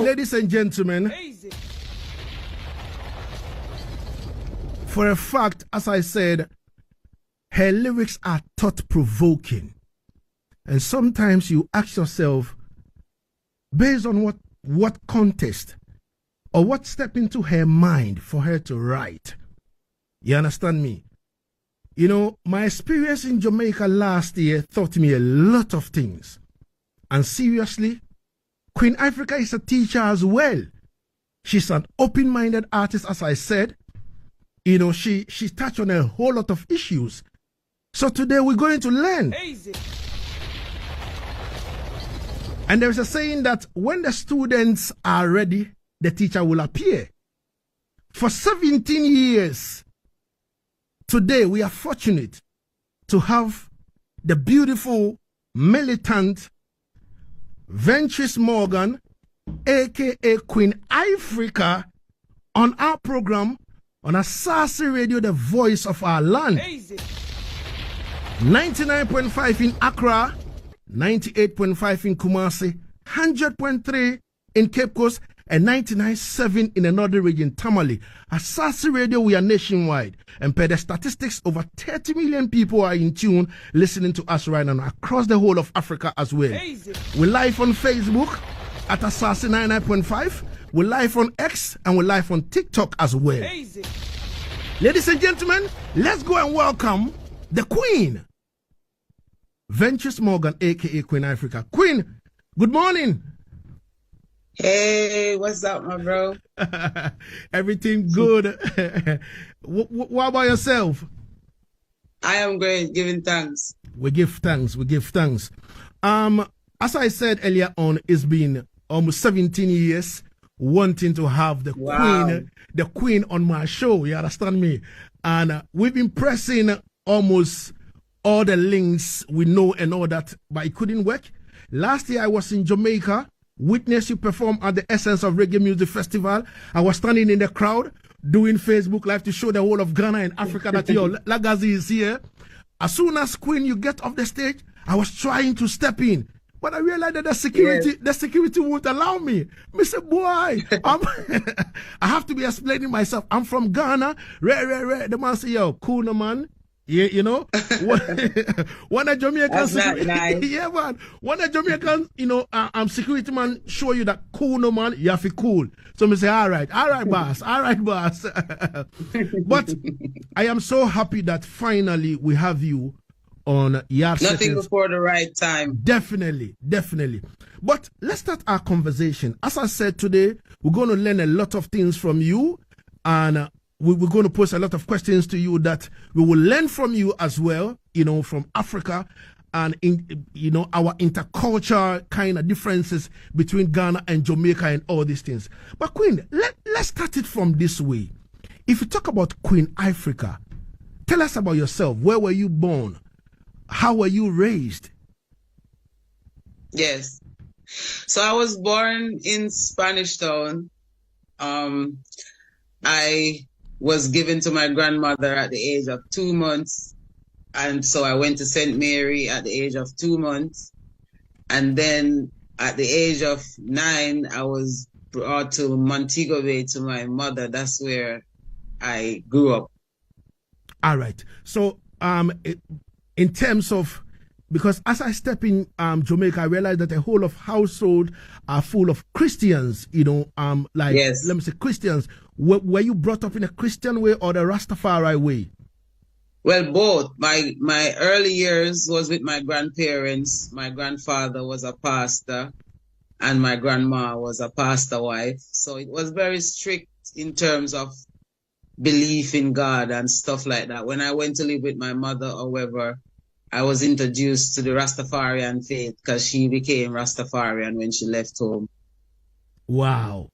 Ladies and gentlemen, for a fact, as I said, her lyrics are thought-provoking. And sometimes you ask yourself, based on what context or what step into her mind for her to write. You understand me? You know, my experience in Jamaica last year taught me a lot of things. And seriously, Queen Ifrica is a teacher as well. She's an open-minded artist, as I said. You know, she touched on a whole lot of issues. So today we're going to learn. Easy. And there's a saying that when the students are ready, the teacher will appear. For 17 years, today we are fortunate to have the beautiful, militant Ventress Morgan, aka Queen Ifrica, on our program on Asaase Radio, the voice of our land. 99.5 in Accra, 98.5 in Kumasi, 100.3 in Cape Coast, and 99.7 in another region, Tamale. Asaase Radio, we are nationwide. And per the statistics, over 30 million people are in tune listening to us right now across the whole of Africa as well. We're live on Facebook at Asaase 99.5. We're live on X and we're live on TikTok as well. Ladies and gentlemen, let's go and welcome the Queen, Ventress Morgan, aka Queen Ifrica. Queen, good morning. Hey, what's up, my bro? Everything good. What about yourself? I am great, giving thanks. We give thanks. As I said earlier on, it's been almost 17 years wanting to have the queen on my show. You understand me? And we've been pressing almost all the links we know and all that, but it couldn't work. Last year I was in Jamaica, witnessed you perform at the Essence of Reggae Music Festival. I was standing in the crowd doing Facebook Live to show the whole of Ghana and Africa that your Lagazee is here. As soon as Queen, you get off the stage, I was trying to step in. But I realized that the security won't allow me. Mr. Boy, I have to be explaining myself. I'm from Ghana. The man say, yo, cool, no, man. Yeah, you know, when a Jamaican, nice. Yeah, man. When a Jamaican, you know, security man show you that cool, no, man, you have to cool. So me say, all right, boss. But I am so happy that finally we have you on Yaad. Nothing before the right time. Definitely. But let's start our conversation. As I said today, we're going to learn a lot of things from you, and we're going to pose a lot of questions to you that we will learn from you as well, you know, from Africa and, you know, our intercultural kind of differences between Ghana and Jamaica and all these things. But Queen, let's start it from this way. If you talk about Queen Ifrica, tell us about yourself. Where were you born? How were you raised? Yes. So I was born in Spanish Town. I was given to my grandmother at the age of 2 months. And so I went to St. Mary at the age of 2 months. And then at the age of 9, I was brought to Montego Bay to my mother. That's where I grew up. All right. So in terms of, because as I step in Jamaica, I realized that the whole of household are full of Christians, you know, yes. Let me say Christians. Were you brought up in a Christian way or the Rastafari way? Well, both. My early years was with my grandparents. My grandfather was a pastor and my grandma was a pastor wife. So it was very strict in terms of belief in God and stuff like that. When I went to live with my mother, however, I was introduced to the Rastafarian faith because she became Rastafarian when she left home. Wow.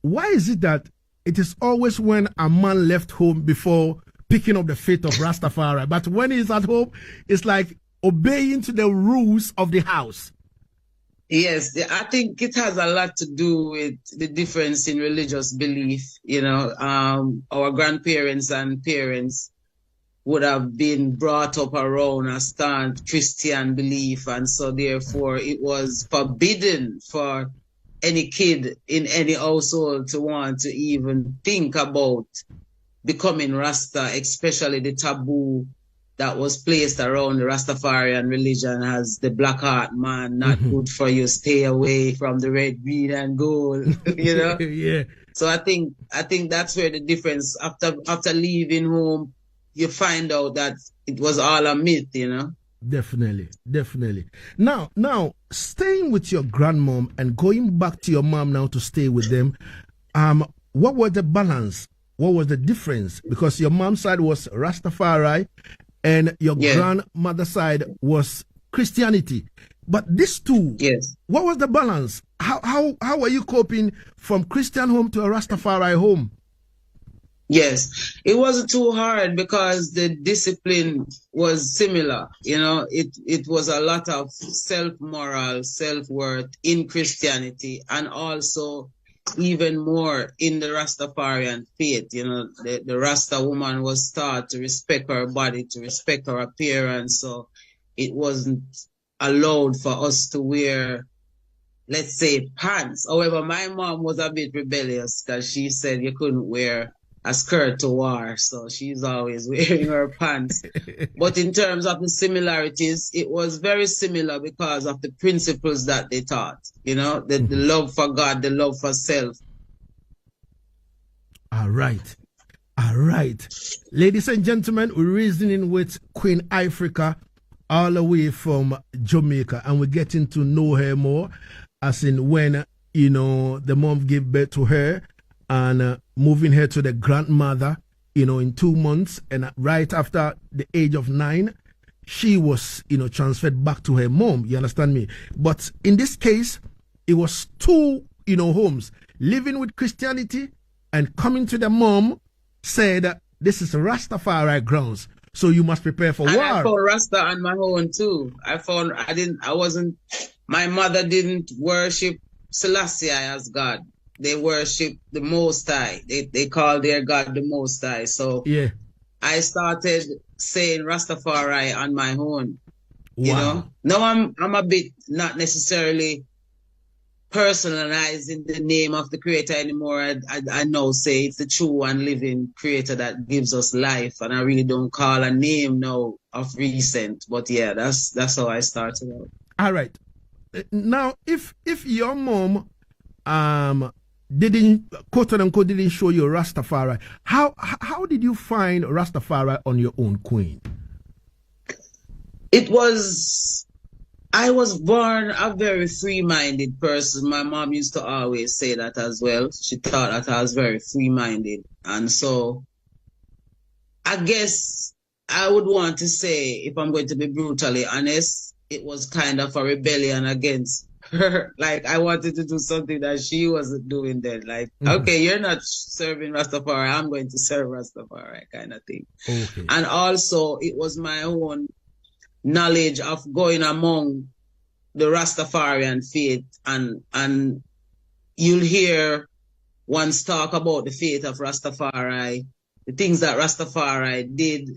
Why is it that it is always when a man left home before picking up the faith of Rastafari, but when he's at home, it's like obeying to the rules of the house? Yes, I think it has a lot to do with the difference in religious belief. You know, our grandparents and parents would have been brought up around a stand Christian belief, and so therefore it was forbidden for any kid in any household to want to even think about becoming Rasta, especially the taboo that was placed around the Rastafarian religion as the black heart man, not good for you, stay away from the red, green, and gold, you know? Yeah. So I think that's where the difference, after leaving home, you find out that it was all a myth, you know? Definitely. Now, staying with your grandmom and going back to your mom now to stay with them, what was the balance? What was the difference? Because your mom's side was Rastafari and your grandmother's side was Christianity. But these two, what was the balance? How were you coping from Christian home to a Rastafari home? Yes, it wasn't too hard because the discipline was similar. You know, it was a lot of self-moral, self-worth in Christianity, and also even more in the Rastafarian faith. You know, the Rasta woman was taught to respect her body, to respect her appearance. So it wasn't allowed for us to wear, let's say, pants. However, my mom was a bit rebellious because she said you couldn't wear a skirt to war, so she's always wearing her pants. But in terms of the similarities, it was very similar because of the principles that they taught, you know, the love for God, the love for self. All right. Ladies and gentlemen, we're reasoning with Queen Ifrica all the way from Jamaica, and we're getting to know her more, as in when, you know, the mom gave birth to her, and moving her to the grandmother, you know, in 2 months. And right after the age of 9, she was, you know, transferred back to her mom. You understand me? But in this case, it was 2, you know, homes. Living with Christianity and coming to the mom said, this is Rastafari grounds, so you must prepare for war. I found Rasta on my own too. My mother didn't worship Selassie as God. They worship the Most High. They call their God the Most High. So I started saying Rastafari on my own. Wow. You know? Now I'm a bit not necessarily personalizing the name of the Creator anymore. I now say it's the true and living Creator that gives us life, and I really don't call a name now of recent. But yeah, that's how I started out. All right. Now, if your mom didn't, quote unquote, didn't show you Rastafari, how did you find Rastafari on your own, Queen? I was born a very free-minded person. My mom used to always say that as well. She thought that I was very free-minded. And so I guess I would want to say, if I'm going to be brutally honest, it was kind of a rebellion against her. Like, I wanted to do something that she wasn't doing then. Like, okay, you're not serving Rastafari, I'm going to serve Rastafari, kind of thing. Okay. And also, it was my own knowledge of going among the Rastafarian faith, and you'll hear ones talk about the faith of Rastafari, the things that Rastafari did,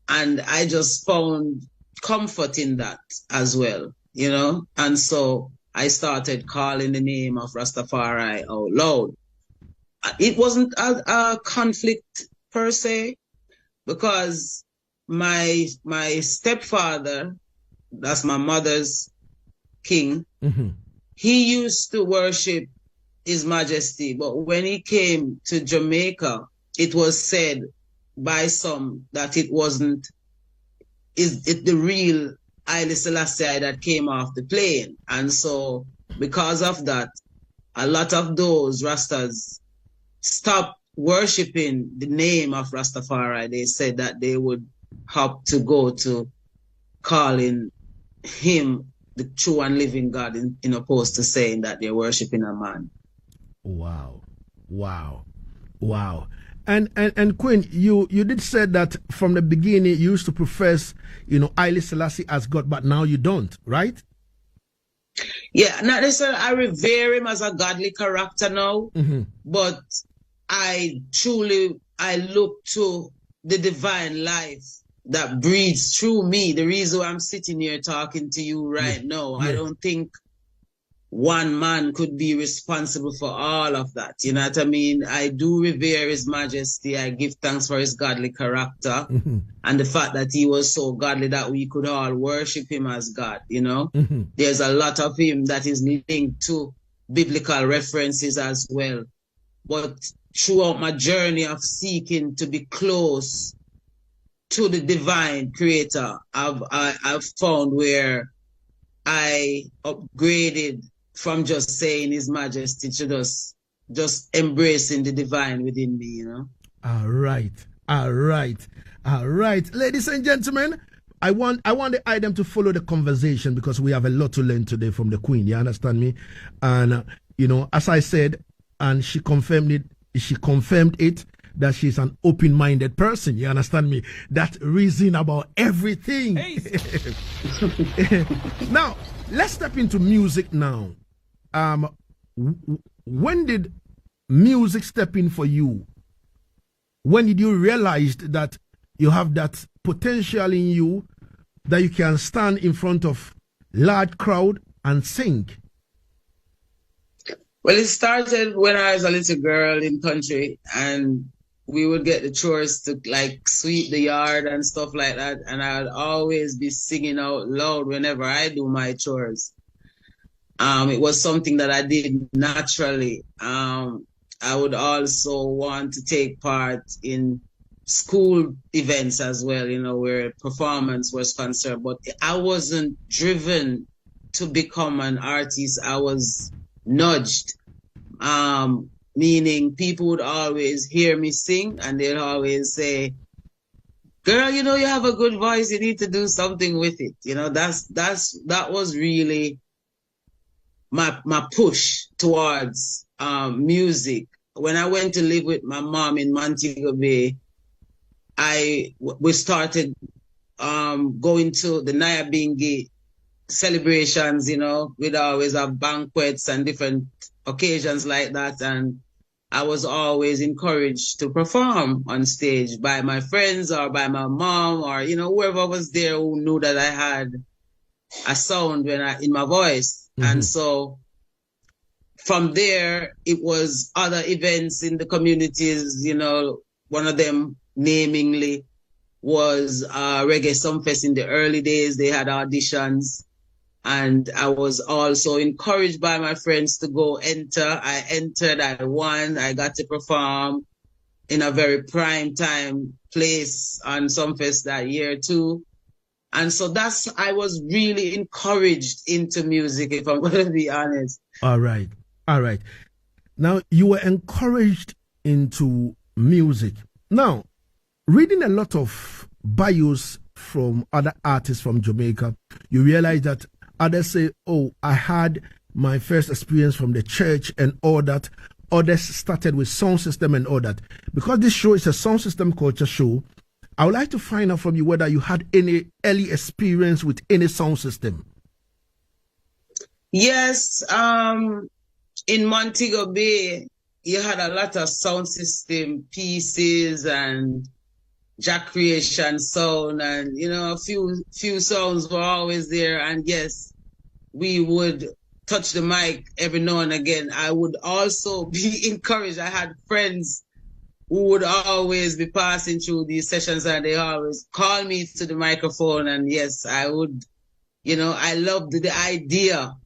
and I just found comfort in that as well, you know. And so I started calling the name of Rastafari out loud. It wasn't a conflict per se, because my stepfather, that's my mother's king, he used to worship His Majesty, but when he came to Jamaica, it was said by some that it wasn't the real Haile Selassie that came off the plane. And so because of that, a lot of those Rastas stopped worshiping the name of Rastafari. They said that they would have to go to calling him the true and living God, in opposed to saying that they're worshiping a man. Wow. And Queen, you did say that from the beginning you used to profess, you know, Haile Selassie as God, but now you don't, right? Yeah, not necessarily. I revere him as a godly character now, but I look to the divine life that breathes through me. The reason why I'm sitting here talking to you right now, I don't think one man could be responsible for all of that. You know what I mean? I do revere His Majesty. I give thanks for his godly character and the fact that he was so godly that we could all worship him as God, you know? There's a lot of him that is linked to biblical references as well. But throughout my journey of seeking to be close to the divine creator, I've found where I upgraded from just saying His Majesty to just embracing the divine within me, you know. All right. Ladies and gentlemen, I want the item to follow the conversation because we have a lot to learn today from the Queen. You understand me? And you know, as I said, and she confirmed it that she's an open-minded person. You understand me? That reason about everything. Hey. Now, let's step into music now. When did music step in for you? When did you realize that you have that potential in you that you can stand in front of large crowd and sing? Well, it started when I was a little girl in country, and we would get the chores to like sweep the yard and stuff like that, and I'd always be singing out loud whenever I do my chores. It was something that I did naturally. I would also want to take part in school events as well, you know, where performance was concerned. But I wasn't driven to become an artist. I was nudged, meaning people would always hear me sing and they'd always say, girl, you know, you have a good voice. You need to do something with it. You know, that was really my push towards music. When I went to live with my mom in Montego Bay, we started going to the Nyabingi celebrations, you know. We'd always have banquets and different occasions like that. And I was always encouraged to perform on stage by my friends or by my mom or, you know, whoever was there who knew that I had a sound in my voice. And so from there, it was other events in the communities, you know. One of them, namingly, was Reggae Sumfest in the early days. They had auditions, and I was also encouraged by my friends to go enter. I entered, I won, I got to perform in a very prime time place on Sumfest that year too. And so I was really encouraged into music, if I'm going to be honest. All right. Now, you were encouraged into music. Now, reading a lot of bios from other artists from Jamaica, you realize that others say, oh, I had my first experience from the church and all that. Others started with sound system and all that. Because this show is a sound system culture show, I would like to find out from you whether you had any early experience with any sound system. Yes, in Montego Bay, you had a lot of sound system pieces and Jack Creation sound, and you know, a few sounds were always there. And yes, we would touch the mic every now and again. I would also be encouraged. I had friends who would always be passing through these sessions and they always call me to the microphone. And yes, I would, you know, I loved the idea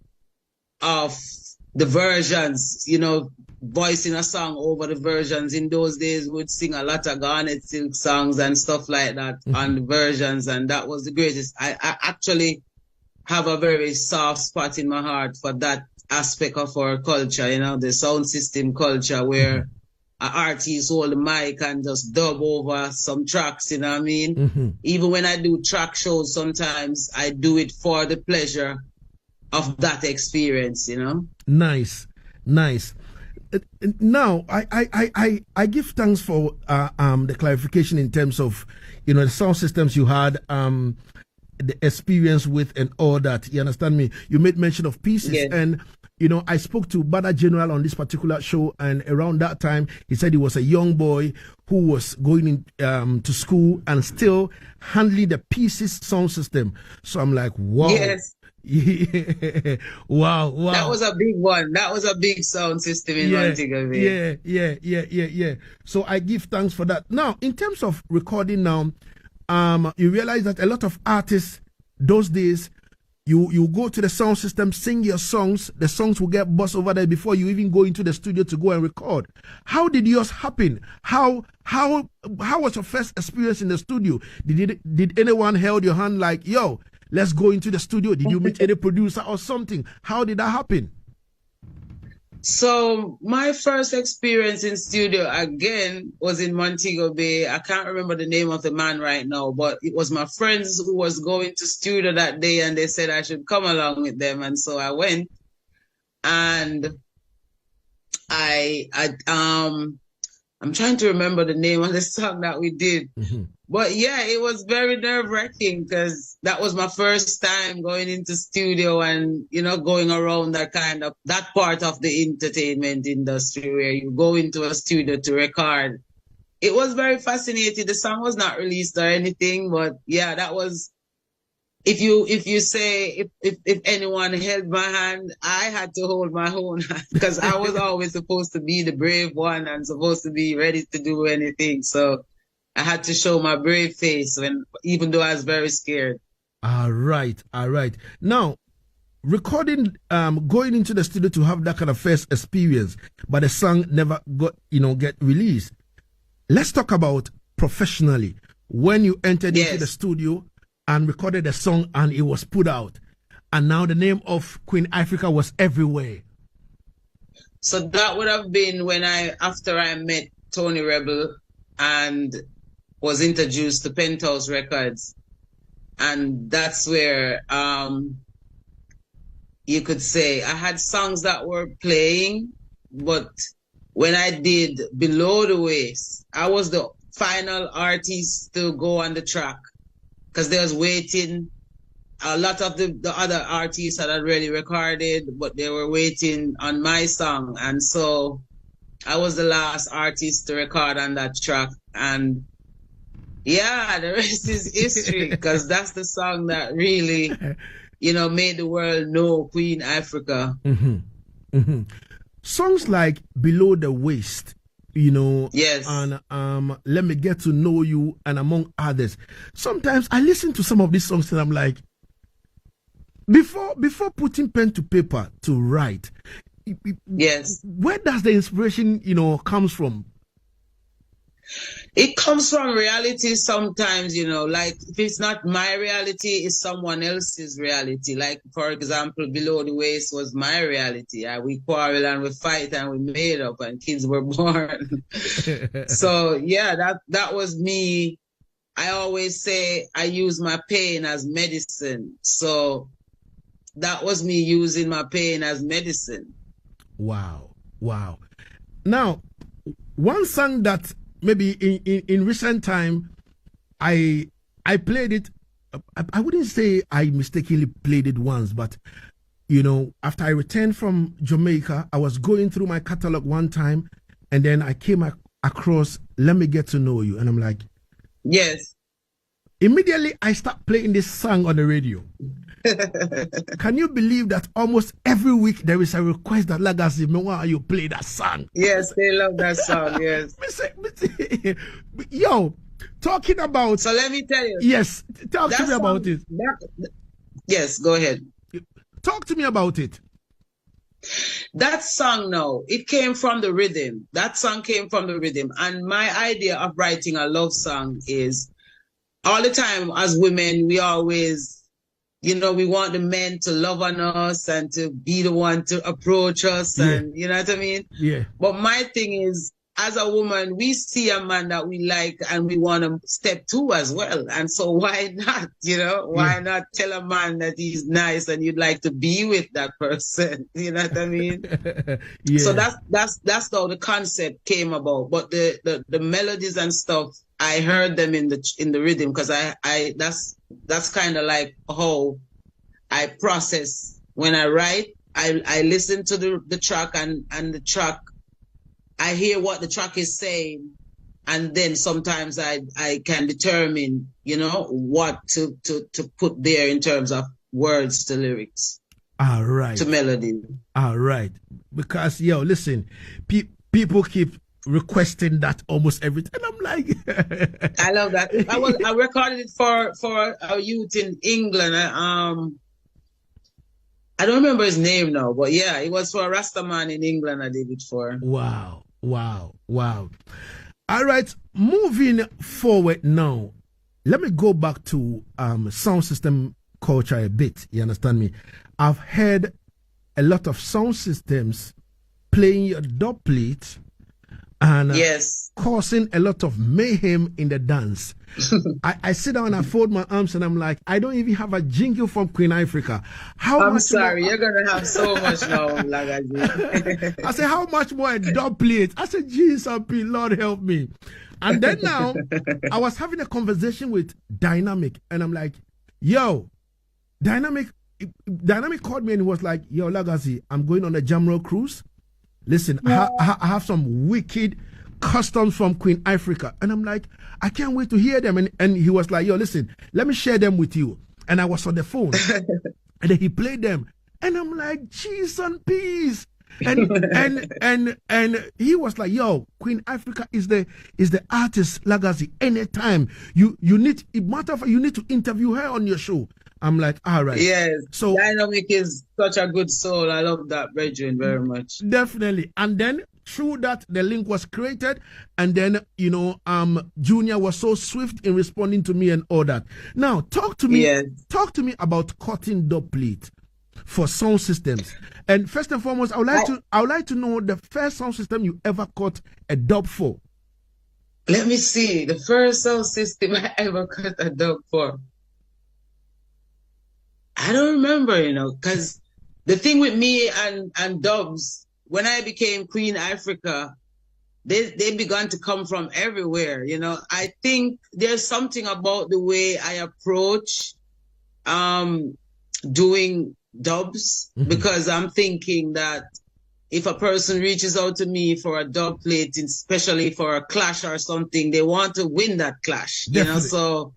of the versions, you know, voicing a song over the versions. In those days, we would sing a lot of Garnet Silk songs and stuff like that on the versions, and that was the greatest. I actually have a very soft spot in my heart for that aspect of our culture, you know, the sound system culture, where an artist hold the mic and just dub over some tracks, you know what I mean? Even when I do track shows, sometimes I do it for the pleasure of that experience, you know? Nice. Now, I give thanks for the clarification in terms of, you know, the sound systems you had, the experience with and all that. You understand me? You made mention of pieces, and you know, I spoke to Bada General on this particular show, and around that time, he said he was a young boy who was going in, to school and still handling the Pieces sound system. So I'm like, wow. Yes. Wow. That was a big one. That was a big sound system in Montego Bay. Yeah. So I give thanks for that. Now, in terms of recording now, you realize that a lot of artists those days, you go to the sound system, sing your songs, the songs will get buzzed over there before you even go into the studio to go and record. How did yours happen? How was your first experience in the studio? Did anyone held your hand like, yo, let's go into the studio? Did you meet any producer or something? How did that happen? So my first experience in studio again was in Montego Bay. I can't remember the name of the man right now, but it was my friends who was going to studio that day, and they said I should come along with them. And so I went, and I'm trying to remember the name of the song that we did. Mm-hmm. But yeah, it was very nerve-wracking because that was my first time going into studio and, you know, going around that part of the entertainment industry where you go into a studio to record. It was very fascinating. The song was not released or anything, but yeah, that was, if you say, if anyone held my hand, I had to hold my own hand because I was always supposed to be the brave one and supposed to be ready to do anything. So I had to show my brave face even though I was very scared. All right. Now, recording, going into the studio to have that kind of first experience, but the song never get released. Let's talk about professionally. When you entered into the studio and recorded the song and it was put out, and now the name of Queen Ifrica was everywhere. So that would have been after I met Tony Rebel and was introduced to Penthouse Records. And that's where you could say I had songs that were playing, but when I did Below the Waist, I was the final artist to go on the track because they was waiting. A lot of the other artists had already recorded, but they were waiting on my song. And so I was the last artist to record on that track. And yeah, the rest is history because that's the song that really, made the world know Queen Ifrica. Mm-hmm. Mm-hmm. Songs like Below the Waist, yes, and Let Me Get to Know You, and among others. Sometimes I listen to some of these songs and I'm like, before putting pen to paper to write, yes, where does the inspiration, comes from? It comes from reality sometimes, like if it's not my reality, it's someone else's reality. Like, for example, Below the Waist was my reality. We quarrel and we fight and we made up and kids were born. So, yeah, that was me. I always say I use my pain as medicine. So that was me using my pain as medicine. Wow. Now, one song that maybe in recent time, I played it. I wouldn't say I mistakenly played it once, but after I returned from Jamaica, I was going through my catalog one time, and then I came across Let Me Get to Know You, and I'm like, yes. Immediately, I start playing this song on the radio. Can you believe that almost every week there is a request that Lagazee, why you play that song? Yes, they love that song, yes. Yo, talking about... So let me tell you. Yes, talk to me about it. Yes, go ahead. Talk to me about it. That song, no, it came from the rhythm. That song came from the rhythm. And my idea of writing a love song is, all the time as women, we always... we want the men to love on us and to be the one to approach us, and you know what I mean? Yeah. But my thing is, as a woman, we see a man that we like and we want to step to as well. And so why not, why not tell a man that he's nice and you'd like to be with that person? You know what I mean? Yeah. So that's how the concept came about. But the melodies and stuff, I heard them in the rhythm because I that's kind of like how I process when I write. I listen to the track and the track, I hear what the track is saying, and then sometimes I can determine, what to put there in terms of words to lyrics. All right. To melody. All right. Because, listen, people keep requesting that almost every time. I'm like, I love that. I recorded it for a youth in England. I don't remember his name now, but yeah, it was for a Rasta man in England I did it for. Wow. All right, moving forward now, let me go back to sound system culture a bit. You understand me? I've heard a lot of sound systems playing your dub plate and yes, causing a lot of mayhem in the dance. I sit down and I fold my arms and I'm like, I don't even have a jingle from Queen Ifrica. I'm sorry, you're gonna have so much now, Lagazee. I said, how much more a dub plate? I said, Jesus, Lord help me. And then now I was having a conversation with Dynamic and I'm like, yo, Dynamic called me and he was like, yo, Lagazee, I'm going on a Jamrock cruise. Listen, I have some wicked customs from Queen Ifrica. And I'm like, I can't wait to hear them. And he was like, yo, listen, let me share them with you. And I was on the phone. And then he played them. And I'm like, cheese and peas. And he was like, yo, Queen Ifrica is the artist, Lagazee. Anytime you need, matter of fact, you need to interview her on your show. I'm like, all right. Yes. So Dynamic is such a good soul. I love that, Brethren, very much. Definitely. And then through that, the link was created, and then Junior was so swift in responding to me and all that. Now, talk to me. Yes. Talk to me about cutting dub plate for sound systems. And first and foremost, I would like to know the first sound system you ever cut a dub for. Let me see. The first sound system I ever cut a dub for. I don't remember, because the thing with me and dubs, when I became Queen Ifrica, they began to come from everywhere, I think there's something about the way I approach doing dubs, because I'm thinking that if a person reaches out to me for a dub plate, especially for a clash or something, they want to win that clash, so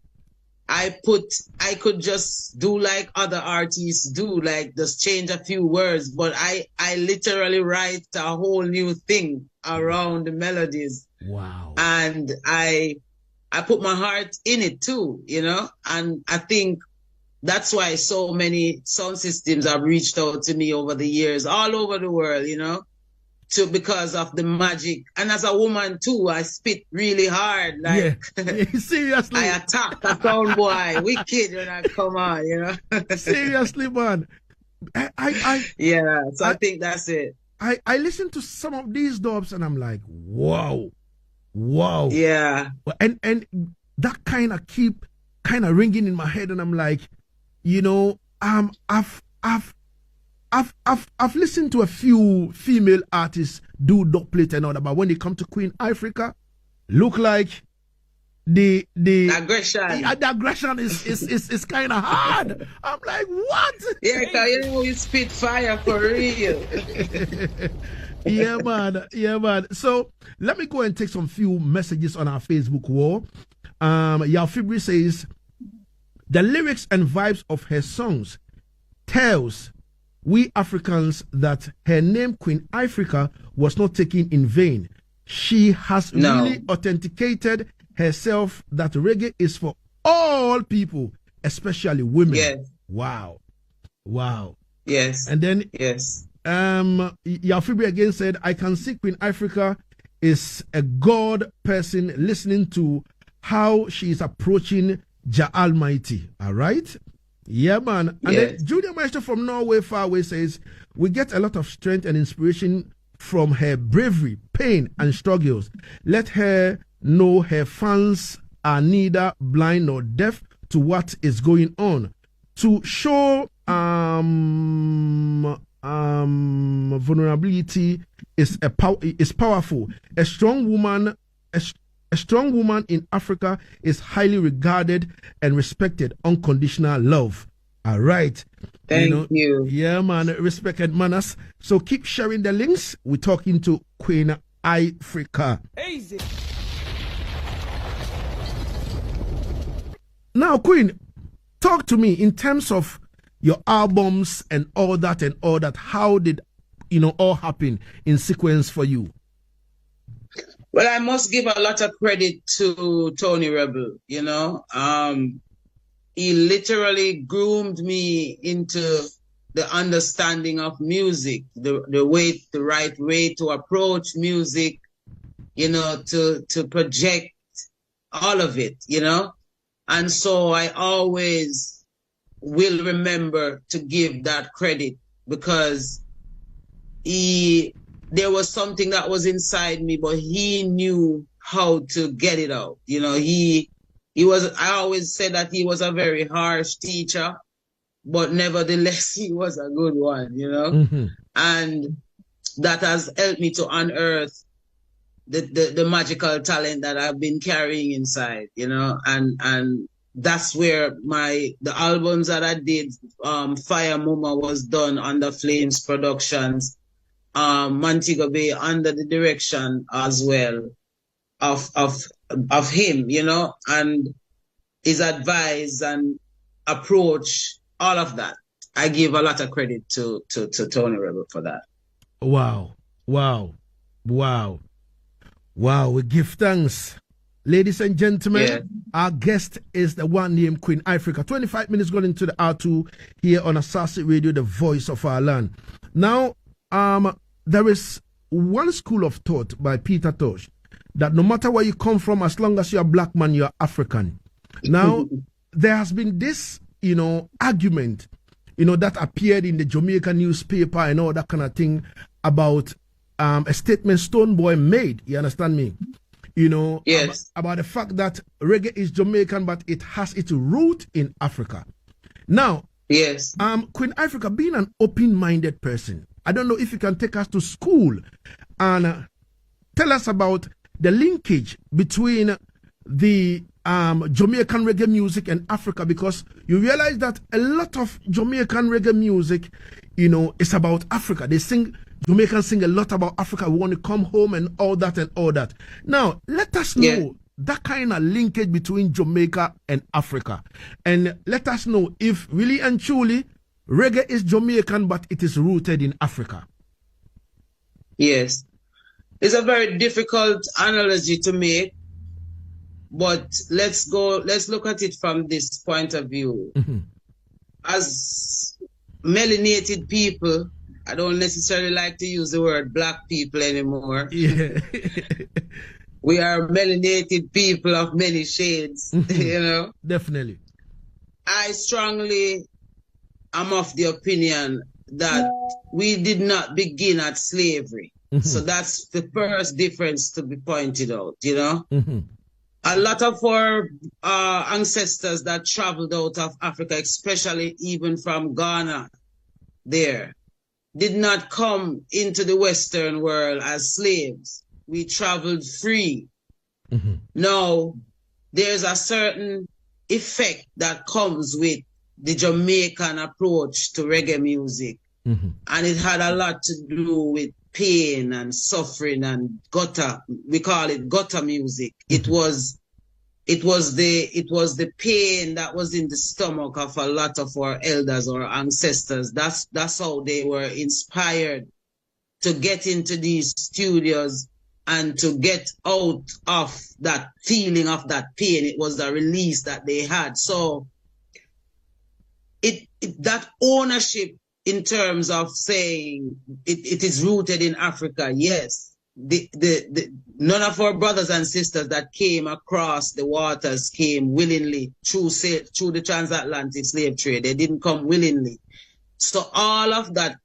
I could just do like other artists do, like just change a few words, but I literally write a whole new thing around the melodies. Wow. And I put my heart in it too, and I think that's why so many sound systems have reached out to me over the years, all over the world, because of the magic. And as a woman too, I spit really hard. Like, yeah. Seriously. I attack a sound boy, wicked when I come on, Seriously, man. I think that's it. I listen to some of these dubs and I'm like, wow. Yeah. And that kind of keep ringing in my head, and I'm like, I've listened to a few female artists do dub plate and all that, but when they come to Queen Ifrica, look like the aggression. The aggression is kind of hard. I'm like, what? Yeah, because you spit fire for real. Yeah, man. So let me go and take some few messages on our Facebook wall. Yalfibri says the lyrics and vibes of her songs tells we Africans that her name Queen Ifrica was not taken in vain. She has really authenticated herself that reggae is for all people, especially women. Yes. Wow. Yes. And then yes. Yalfibri again said, I can see Queen Ifrica is a God person listening to how she is approaching Jah Almighty. All right? Yeah, man. And then Julia Meister from Norway, far away, says, we get a lot of strength and inspiration from her bravery, pain, and struggles. Let her know her fans are neither blind nor deaf to what is going on. To show vulnerability is powerful. A strong woman in Africa is highly regarded and respected. Unconditional love. All right. Thank you. Yeah, man. Respect and manners. So keep sharing the links. We're talking to Queen Ifrica. Easy. Now, Queen, talk to me in terms of your albums and all that. How did all happen in sequence for you? Well, I must give a lot of credit to Tony Rebel. He literally groomed me into the understanding of music, the right way to approach music, to project all of it, And so I always will remember to give that credit, because there was something that was inside me, but he knew how to get it out. I always said that he was a very harsh teacher, but nevertheless, he was a good one, Mm-hmm. And that has helped me to unearth the magical talent that I've been carrying inside, and that's where the albums that I did, Fire Mama was done under Flames Productions, Montego Bay under the direction as well of him, and his advice and approach, all of that. I give a lot of credit to Tony Rebel for that. Wow. We give thanks. Ladies and gentlemen, Our guest is the one named Queen Ifrica. 25 minutes going into the R2 here on Asaase Radio, the voice of our land. Now, there is one school of thought by Peter Tosh that no matter where you come from, as long as you're a black man, you're African. Now, there has been this, argument, that appeared in the Jamaican newspaper and all that kind of thing about a statement Stonebwoy made. You understand me? Yes. About the fact that reggae is Jamaican, but it has its root in Africa. Now, yes. Queen Ifrica, being an open-minded person, I don't know if you can take us to school and tell us about the linkage between the Jamaican reggae music and Africa, because you realize that a lot of Jamaican reggae music, is about Africa. Jamaicans sing a lot about Africa. We want to come home and all that. Now, let us know that kind of linkage between Jamaica and Africa. And let us know if really and truly reggae is Jamaican, but it is rooted in Africa. Yes. It's a very difficult analogy to make, but let's look at it from this point of view. Mm-hmm. As melanated people, I don't necessarily like to use the word black people anymore. Yeah. We are melanated people of many shades, Definitely. I strongly am of the opinion that we did not begin at slavery. Mm-hmm. So that's the first difference to be pointed out, Mm-hmm. A lot of our ancestors that traveled out of Africa, especially even from Ghana there, did not come into the Western world as slaves. We traveled free. Mm-hmm. Now, there's a certain effect that comes with the Jamaican approach to reggae music. Mm-hmm. And it had a lot to do with pain and suffering and gutter. We call it gutter music. Mm-hmm. It was the pain that was in the stomach of a lot of our elders or ancestors. That's how they were inspired to get into these studios and to get out of that feeling of that pain. It was a release that they had. So that ownership in terms of saying it is rooted in Africa, yes. None of our brothers and sisters that came across the waters came willingly through the transatlantic slave trade. They didn't come willingly. So all of that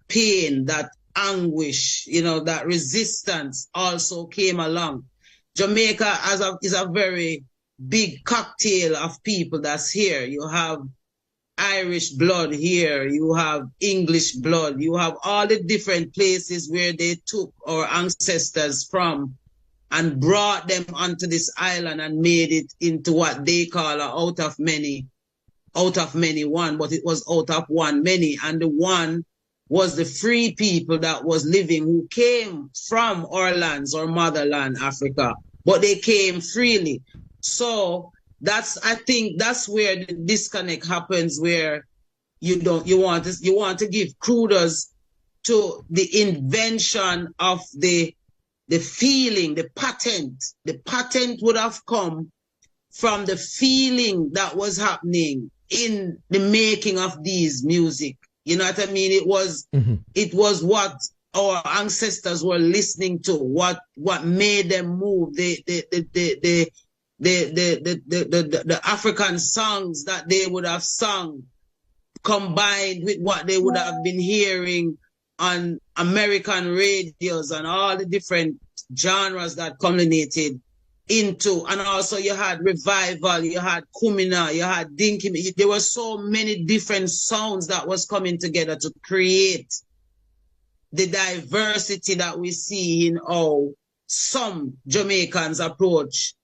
pain, that anguish, that resistance also came along. Jamaica is a very big cocktail of people that's here. You have Irish blood here, you have English blood, you have all the different places where they took our ancestors from and brought them onto this island and made it into what they call out of many out of many one, but it was out of one many. And the one was the free people that was living who came from our lands or motherland, Africa, but they came freely. So I think that's where the disconnect happens, where you want to give kudos to the invention of the feeling, the patent. The patent would have come from the feeling that was happening in the making of these music. You know what I mean? It was what our ancestors were listening to, what made them move, the African songs that they would have sung, combined with what they would have been hearing on American radios and all the different genres that culminated into. And also you had revival, you had kumina, you had dinky. There were so many different sounds that was coming together to create the diversity that we see in how some Jamaicans approach,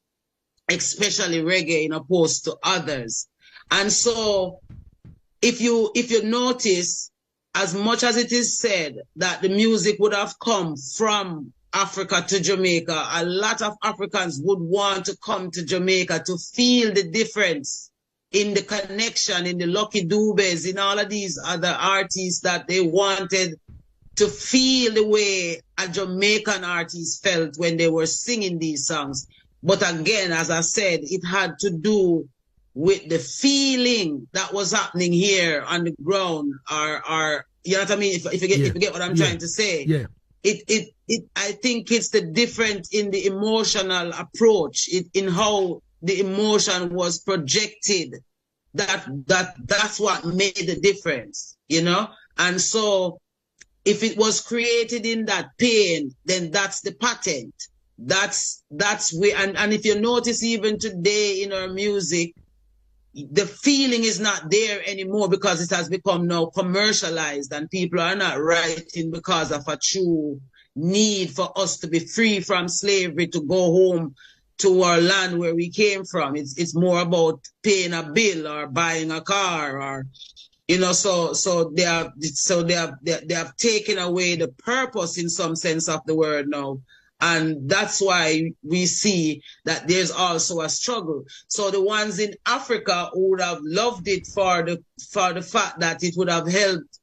especially reggae, in opposed to others. And so if you notice, as much as it is said that the music would have come from Africa to Jamaica, a lot of Africans would want to come to Jamaica to feel the difference in the connection, in the Lucky Dubes, in all of these other artists, that they wanted to feel the way a Jamaican artist felt when they were singing these songs. But again, as I said, it had to do with the feeling that was happening here on the ground, or you know what I mean? If you get what I'm trying to say. Yeah. I think it's the difference in the emotional approach, in how the emotion was projected. That's what made the difference, you know? And so if it was created in that pain, then that's the patent. That's where, and if you notice, even today in our music, the feeling is not there anymore, because it has become now commercialized, and people are not writing because of a true need for us to be free from slavery, to go home to our land where we came from. It's more about paying a bill or buying a car, or you know. So they have taken away the purpose, in some sense, of the word now. And that's why we see that there's also a struggle. So the ones in Africa who would have loved it for the fact that it would have helped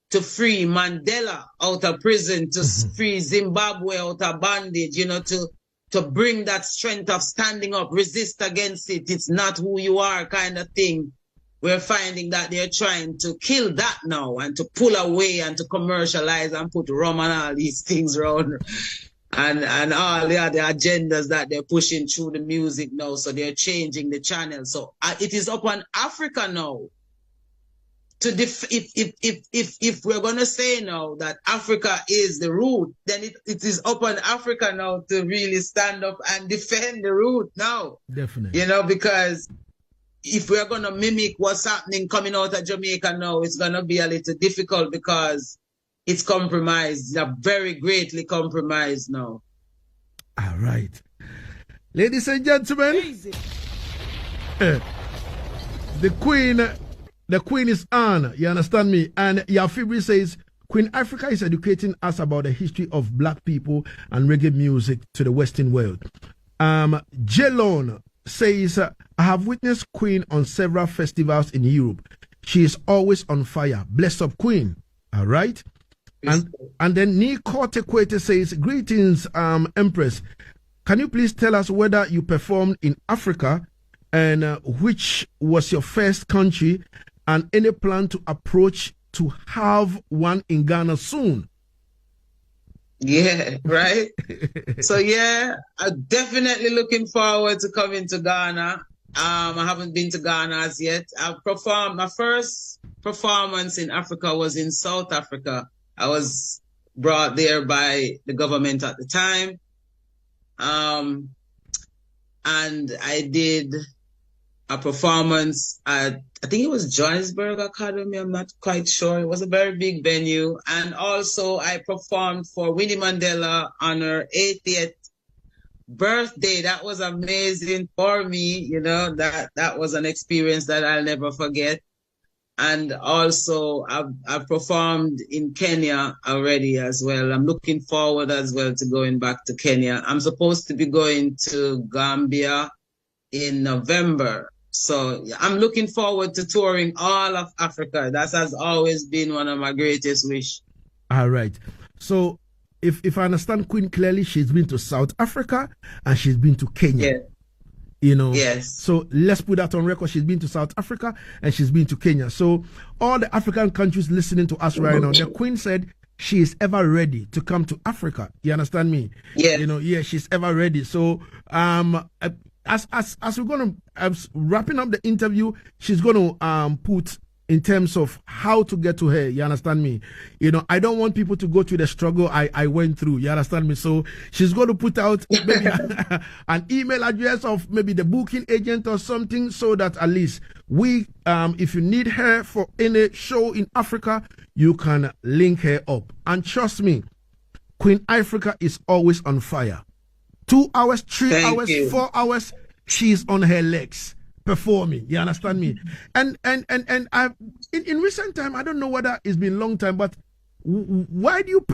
to free Mandela out of prison, to free Zimbabwe out of bondage, you know, to bring that strength of standing up, resist against it. It's not who you are kind of thing. We're finding that they're trying to kill that now, and to pull away and to commercialize and put rum and all these things around. And all the other agendas that they're pushing through the music now. So they're changing the channel. So it is upon Africa now to if we're going to say now that Africa is the root, then it is upon Africa now to really stand up and defend the root now. Definitely. You know, because if we're going to mimic what's happening coming out of Jamaica now, it's going to be a little difficult, because it's compromised. They're very greatly compromised now. All right. Ladies and gentlemen, the queen is on. You understand me? And Yafibri says, Queen Ifrica is educating us about the history of black people and reggae music to the Western world. Jelon says, I have witnessed Queen on several festivals in Europe. She is always on fire. Bless up, Queen. All right. And then Nico Tekwete says, greetings, Empress. Can you please tell us whether you performed in Africa, and which was your first country, and any plan to approach to have one in Ghana soon? Yeah, right. So yeah, I'm definitely looking forward to coming to Ghana. I haven't been to Ghana as yet. My first performance in Africa was in South Africa. I was brought there by the government at the time. And I did a performance at, I think it was Johannesburg Academy, I'm not quite sure. It was a very big venue. And also I performed for Winnie Mandela on her 80th birthday. That was amazing for me. You know, that was an experience that I'll never forget. And also, I've performed in Kenya already as well. I'm looking forward as well to going back to Kenya. I'm supposed to be going to Gambia in November. So I'm looking forward to touring all of Africa. That has always been one of my greatest wish. All right. So if I understand Queen clearly, she's been to South Africa and she's been to Kenya. Yeah. You know, yes. So let's put that on record. She's been to South Africa and she's been to Kenya. So all the African countries listening to us right now, the Queen said she is ever ready to come to Africa. You understand me? Yeah. You know, yeah, she's ever ready. So as we're gonna wrapping up the interview, she's gonna put in terms of how to get to her. You understand me? You know, I don't want people to go through the struggle I went through. You understand me? So she's going to put out maybe an email address of maybe the booking agent or something, so that at least we, if you need her for any show in Africa, you can link her up. And trust me, Queen Ifrica is always on fire. 2 hours, 3 hours, 4 hours, she's on her legs performing. You understand me? And I in recent time, I don't know whether it's been a long time, but why do you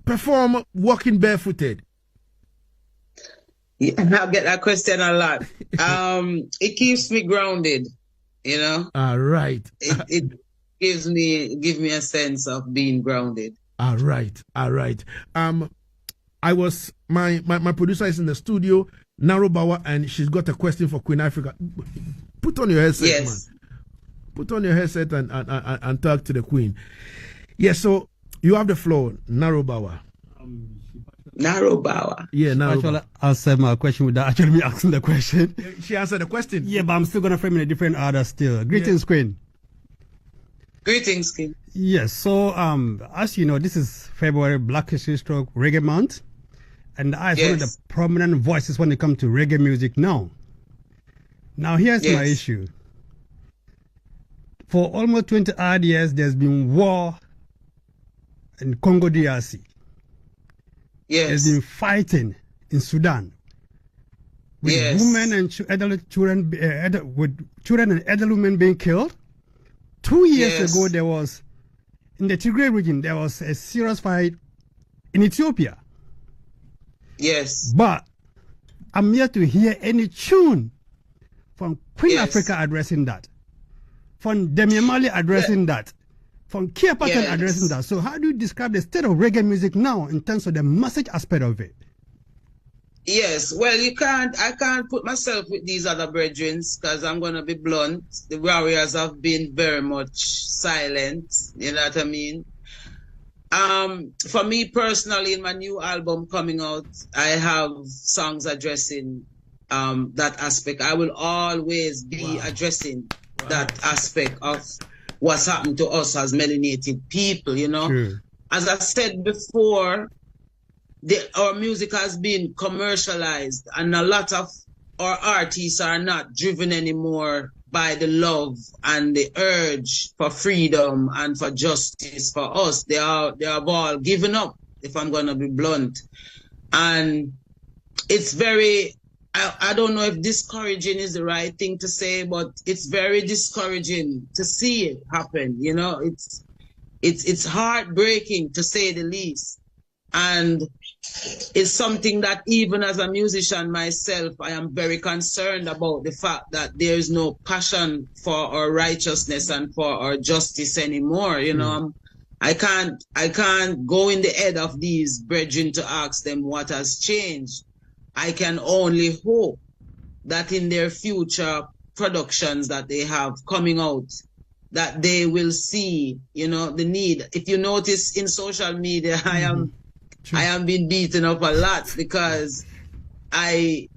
perform walking barefooted? Yeah, I get that question a lot. It keeps me grounded, you know. All right. It gives me a sense of being grounded. All right. I was my producer is in the studio, Narobawa, and she's got a question for Queen Ifrica. Put on your headset, yes. man. Put on your headset and talk to the Queen. Yes, so you have the floor, Narobawa. Narobawa. Yeah, Narobawa. I'll say my question without actually me asking the question. She answered the question. Yeah, but I'm still going to frame it in a different order still. Greetings, Queen. Greetings, King. Yes, so as you know, this is February, Black History Stroke Reggae Month. And I is one of the prominent voices when it comes to reggae music now. Now, here's my issue. For almost 20 odd years, there's been war in Congo DRC. Yes. There's been fighting in Sudan with women and adult children, with children and adult women being killed. 2 years ago, there was, in the Tigray region, there was a serious fight in Ethiopia. Yes. But I'm yet to hear any tune from Queen Ifrica addressing that, from Demi Mali addressing that, from Kia Patton addressing that. So how do you describe the state of reggae music now in terms of the message aspect of it? Yes, well, I can't put myself with these other brethren because I'm going to be blunt. The warriors have been very much silent, you know what I mean? For me personally, in my new album coming out, I have songs addressing that aspect. I will always be addressing that aspect of what's happened to us as melanated people, you know. True. As I said before, our music has been commercialized, and a lot of our artists are not driven anymore by the love and the urge for freedom and for justice for us. They have all given up, if I'm going to be blunt. And it's very, I don't know if discouraging is the right thing to say, but it's very discouraging to see it happen. You know, it's heartbreaking, to say the least. And it's something that even as a musician myself, I am very concerned about the fact that there is no passion for our righteousness and for our justice anymore. You know, I can't go in the head of these brethren to ask them what has changed. I can only hope that in their future productions that they have coming out, that they will see, you know, the need. If you notice in social media, I am being beaten up a lot because I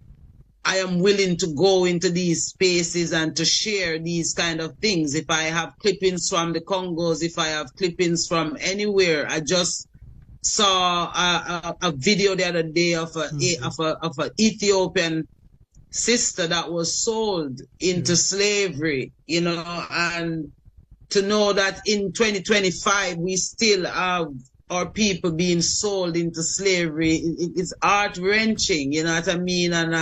am willing to go into these spaces and to share these kind of things. If I have clippings from the Congos, if I have clippings from anywhere, I just saw a video the other day of an Ethiopian sister that was sold into slavery, you know, and to know that in 2025 we still have our people being sold into slavery, it's heart-wrenching, you know what I mean? And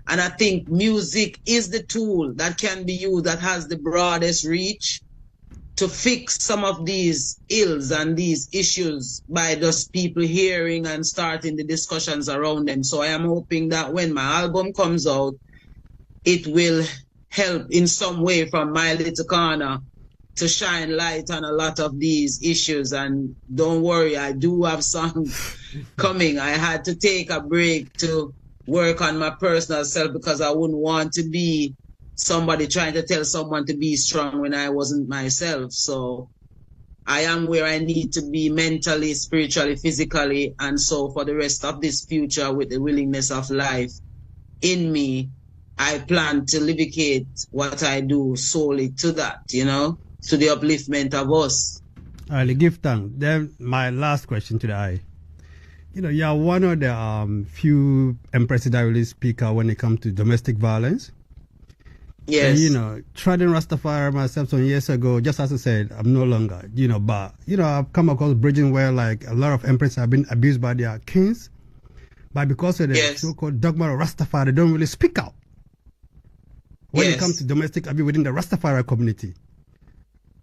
I think music is the tool that can be used, that has the broadest reach to fix some of these ills and these issues by just people hearing and starting the discussions around them. So I am hoping that when my album comes out, it will help in some way from my little corner to shine light on a lot of these issues. And don't worry, I do have songs coming. I had to take a break to work on my personal self because I wouldn't want to be somebody trying to tell someone to be strong when I wasn't myself. So I am where I need to be mentally, spiritually, physically. And so for the rest of this future, with the willingness of life in me, I plan to livicate what I do solely to that, you know, to the upliftment of us. All right, give thanks. Then my last question to the eye. You know, you're one of the few empresses that really speak out when it comes to domestic violence. Yes. And, you know, trying Rastafari myself some years ago, just as I said, I'm no longer, you know, but, you know, I've come across bridging where, like, a lot of empresses have been abused by their kings. But because of the so-called dogma of Rastafari, they don't really speak out when it comes to domestic abuse within the Rastafari community.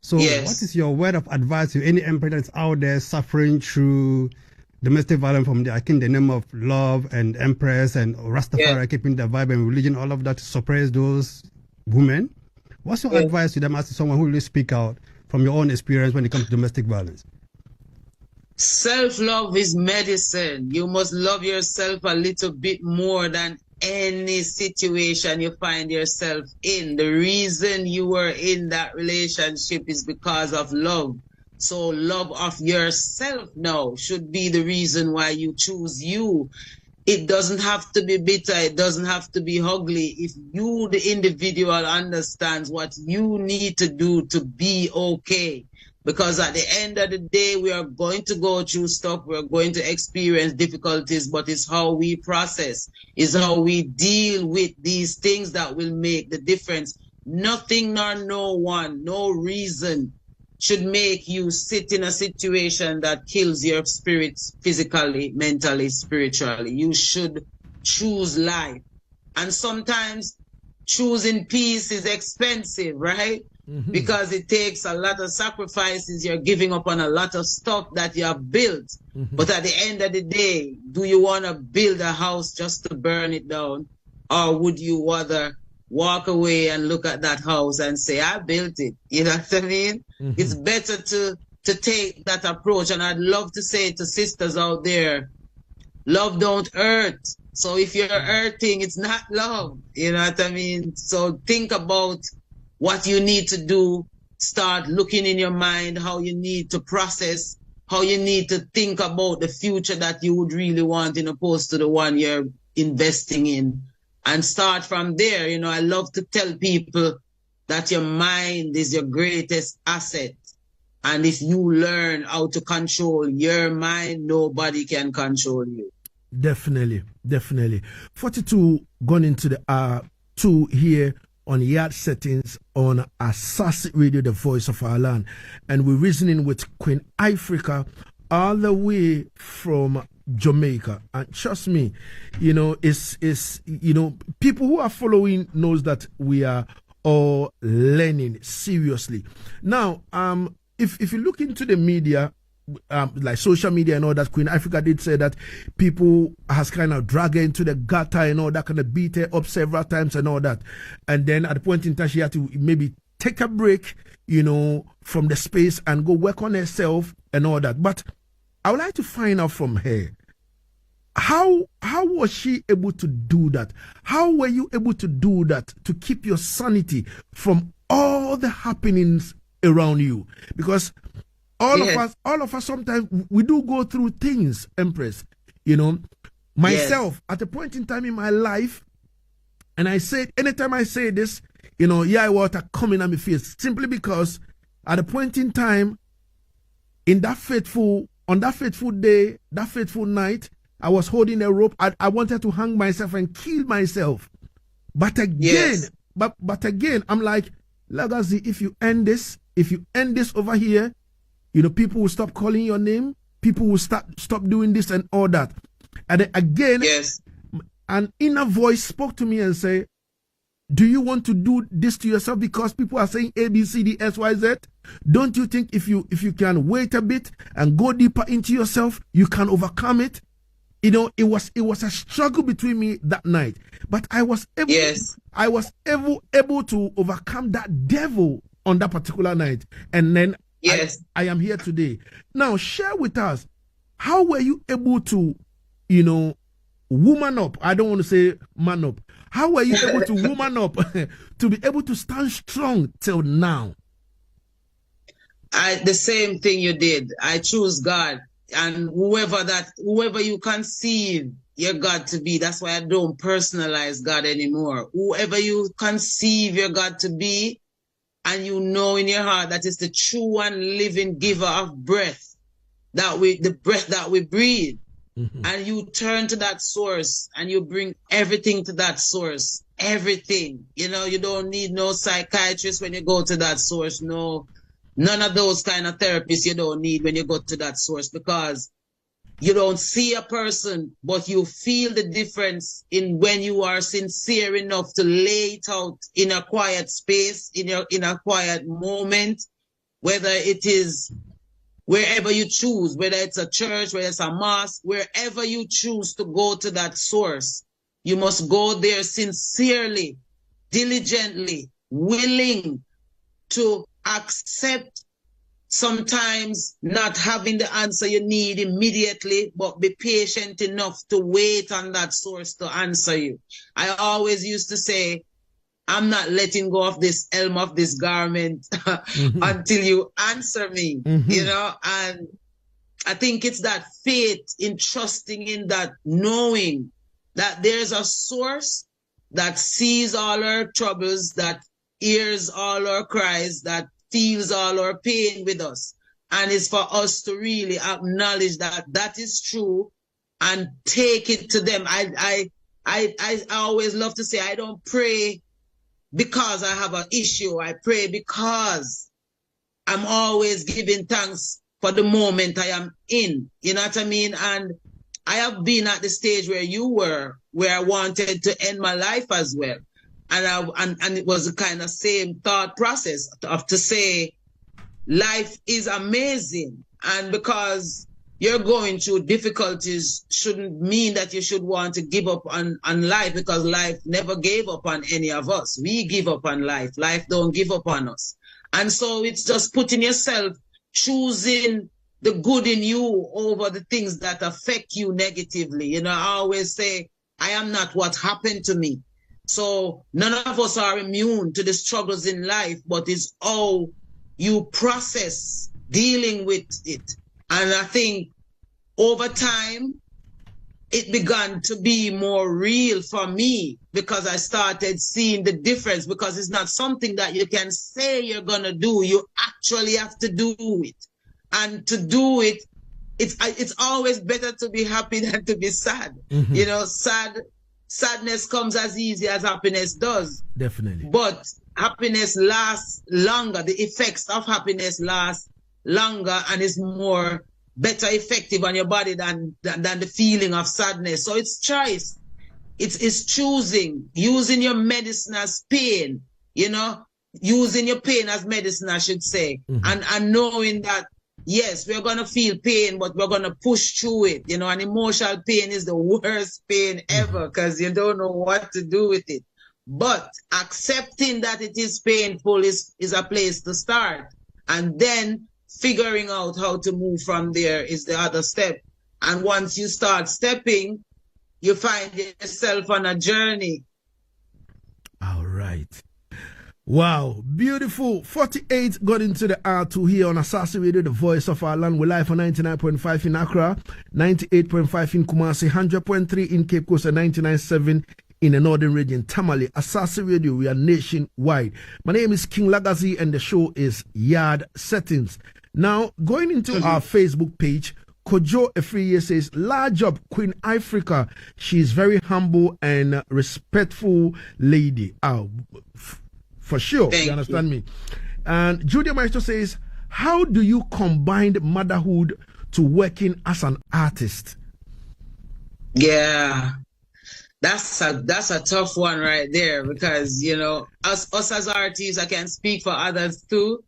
So what is your word of advice to any empress that's out there suffering through domestic violence from the name of love and empress and Rastafari keeping the vibe and religion, all of that to suppress those women? What's your advice to them as someone who really speak out from your own experience when it comes to domestic violence? Self-love is medicine. You must love yourself a little bit more than any situation you find yourself in. The reason you were in that relationship is because of love. So love of yourself now should be the reason why you choose you. It doesn't have to be bitter. It doesn't have to be ugly. If you, the individual, understands what you need to do to be okay. Because at the end of the day, we are going to go through stuff. We're going to experience difficulties, but it's how we process, it's how we deal with these things that will make the difference. Nothing nor no one, no reason should make you sit in a situation that kills your spirit physically, mentally, spiritually. You should choose life. And sometimes choosing peace is expensive, right? Mm-hmm. Because it takes a lot of sacrifices. You're giving up on a lot of stuff that you have built. Mm-hmm. But at the end of the day, do you want to build a house just to burn it down? Or would you rather walk away and look at that house and say, I built it? You know what I mean? Mm-hmm. It's better to take that approach. And I'd love to say to sisters out there, love don't hurt. So if you're hurting, it's not love. You know what I mean? So think about what you need to do. Start looking in your mind how you need to process, how you need to think about the future that you would really want in opposed to the one you're investing in. And start from there. You know, I love to tell people that your mind is your greatest asset. And if you learn how to control your mind, nobody can control you. Definitely, definitely. 42 gone into the 2 here on Yaad Settingz on Asaase Radio, the voice of our land. And we're reasoning with Queen Ifrica all the way from Jamaica. And trust me, you know, it's you know, people who are following knows that we are all learning seriously. Now, if you look into the media, like social media and all that, Queen Ifrica did say that people has kind of dragged her into the gutter and all that, kind of beat her up several times and all that. And then at the point in time, she had to maybe take a break, you know, from the space and go work on herself and all that. But I would like to find out from her, how was she able to do that? How were you able to do that to keep your sanity from all the happenings around you? Because all of us sometimes we do go through things, Empress. You know, myself at a point in time in my life, and I said, anytime I say this, you know, water coming on my face, simply because at a point in time, on that fateful day, that fateful night, I was holding a rope. I wanted to hang myself and kill myself. But again, but again, I'm like, Lagazee, if you end this over here, you know, people will stop calling your name. people will stop doing this and all that. And then again, yes, an inner voice spoke to me and say, do you want to do this to yourself because people are saying A, B, C, D, S, Y, Z? Don't you think if you can wait a bit and go deeper into yourself, you can overcome it? You know, it was a struggle between me that night, but I was able, able to overcome that devil on that particular night, and then I am here today. Now, share with us, how were you able to, you know, woman up? I don't want to say man up. How were you able to woman up to be able to stand strong till now? The same thing you did. I choose God. And whoever you conceive your God to be, that's why I don't personalize God anymore. Whoever you conceive your God to be, and you know in your heart that is the true and living giver of breath, the breath that we breathe. Mm-hmm. And you turn to that source and you bring everything to that source. Everything. You know, you don't need no psychiatrist when you go to that source. No. None of those kind of therapists you don't need when you go to that source, because you don't see a person, but you feel the difference in when you are sincere enough to lay it out in a quiet space, in a quiet moment, whether it is wherever you choose, whether it's a church, whether it's a mosque, wherever you choose to go to that source, you must go there sincerely, diligently, willing to accept sometimes not having the answer you need immediately, but be patient enough to wait on that source to answer you. I always used to say, I'm not letting go of this elm of this garment until you answer me, you know? And I think it's that faith in trusting in that, knowing that there's a source that sees all our troubles, that hears all our cries, that feels all our pain with us. And it's for us to really acknowledge that that is true and take it to them. I always love to say, I don't pray because I have an issue. I pray because I'm always giving thanks for the moment I am in. You know what I mean? And I have been at the stage where you were, where I wanted to end my life as well. And it was a kind of same thought process of to say life is amazing, and because you're going through difficulties shouldn't mean that you should want to give up on life, because life never gave up on any of us. We give up on life. Life don't give up on us. And so it's just putting yourself, choosing the good in you over the things that affect you negatively. You know, I always say, I am not what happened to me. So none of us are immune to the struggles in life, but it's how you process dealing with it. And I think over time, it began to be more real for me, because I started seeing the difference, because it's not something that you can say you're going to do. You actually have to do it. And to do it, it's always better to be happy than to be sad. You know, sadness comes as easy as happiness does. Definitely. But happiness lasts longer. The effects of happiness last longer and is more better effective on your body than the feeling of sadness. So it's choice. It's choosing, using your medicine as pain, you know, using your pain as medicine, I should say, and knowing that, yes, we're going to feel pain, but we're going to push through it. You know, and emotional pain is the worst pain ever, because you don't know what to do with it. But accepting that it is painful is a place to start. And then figuring out how to move from there is the other step. And once you start stepping, you find yourself on a journey. All right. Wow, beautiful. 48 got into the R2 here on Asaase Radio, the voice of our land. We're live on 99.5 in Accra, 98.5 in Kumasi, 100.3 in Cape Coast, and 99.7 in the northern region. Tamale, Asaase Radio, we are nationwide. My name is King Lagazee, and the show is Yaad Settingz. Now, going into our Facebook page, Kojo Ifrica says, large up Queen Ifrica. She's very humble and respectful lady. For sure, you understand me. And Julia Maestro says, how do you combine motherhood to working as an artist? Yeah, that's a tough one right there, because us as artists, I can speak for others too.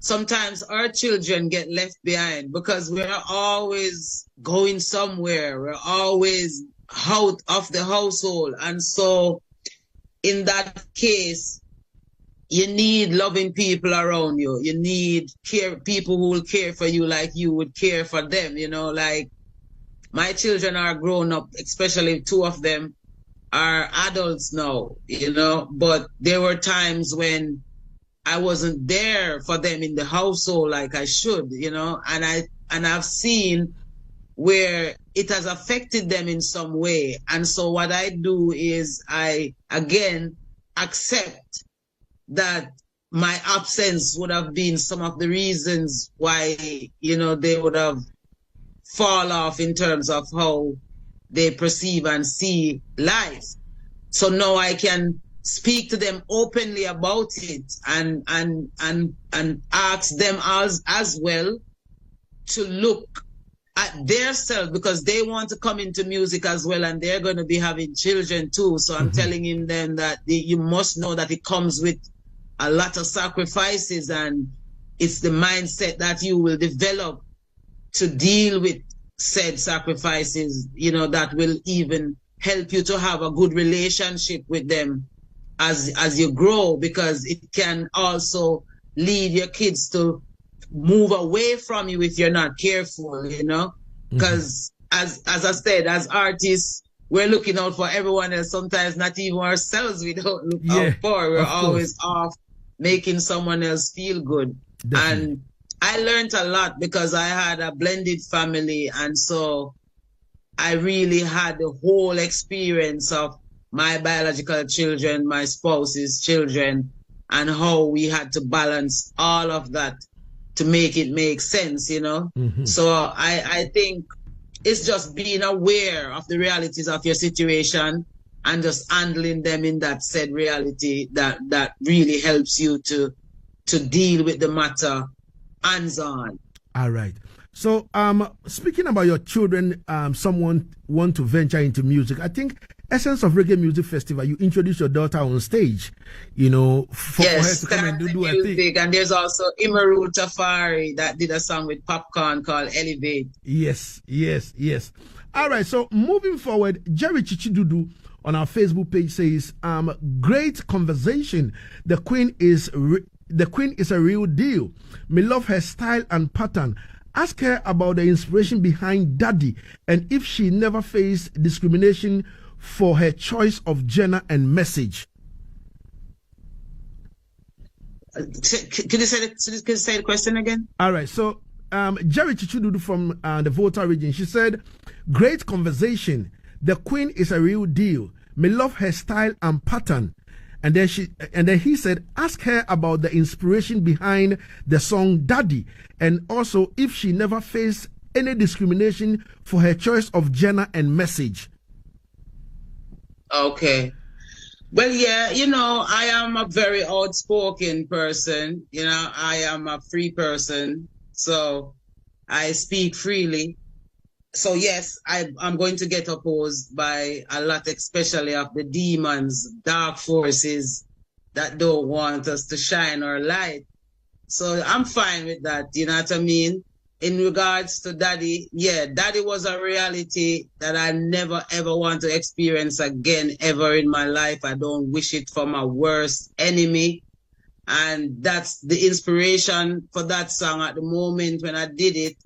Sometimes our children get left behind because we're always going somewhere. We're always out of the household. And so in that case, you need loving people around you. You need people who will care for you like you would care for them. Like my children are grown up, especially 2 of them are adults now, but there were times when I wasn't there for them in the household like I should, and I've seen where it has affected them in some way. And so what I do is I, again, accept that my absence would have been some of the reasons why, they would have fall off in terms of how they perceive and see life. So now I can speak to them openly about it and ask them as well to look at their self, because they want to come into music as well, and they're going to be having children too. So I'm telling them that you must know that it comes with a lot of sacrifices, and it's the mindset that you will develop to deal with said sacrifices, that will even help you to have a good relationship with them as you grow, because it can also lead your kids to move away from you if you're not careful, because as I said, as artists, we're looking out for everyone else, sometimes not even ourselves we don't look out for. We're always off making someone else feel good. Definitely. And I learned a lot because I had a blended family, and so I really had the whole experience of my biological children, my spouse's children, and how we had to balance all of that to make it make sense, So I think it's just being aware of the realities of your situation and just handling them in that said reality that really helps you to deal with the matter hands-on. All right. So, speaking about your children, someone want to venture into music. I think Essence of Reggae Music Festival, you introduced your daughter on stage, for her to come and do a thing. And there's also Imaru Tafari that did a song with Popcorn called Elevate. Yes. All right. So, moving forward, Jerry Chichidudu on our Facebook page says, great conversation. The Queen is a real deal. Me love her style and pattern. Ask her about the inspiration behind Daddy and if she never faced discrimination for her choice of gender and message. Can you say the question again? All right. So, Jerry Chichududu from the Volta region, she said, great conversation. The Queen is a real deal. Me love her style and pattern. And then he said, ask her about the inspiration behind the song Daddy, and also if she never faced any discrimination for her choice of gender and message. Okay. Well, yeah, I am a very outspoken person. I am a free person, so I speak freely. So yes, I'm going to get opposed by a lot, especially of the demons, dark forces that don't want us to shine our light. So I'm fine with that, you know what I mean? In regards to Daddy, yeah, Daddy was a reality that I never ever want to experience again ever in my life. I don't wish it for my worst enemy. And that's the inspiration for that song at the moment when I did it.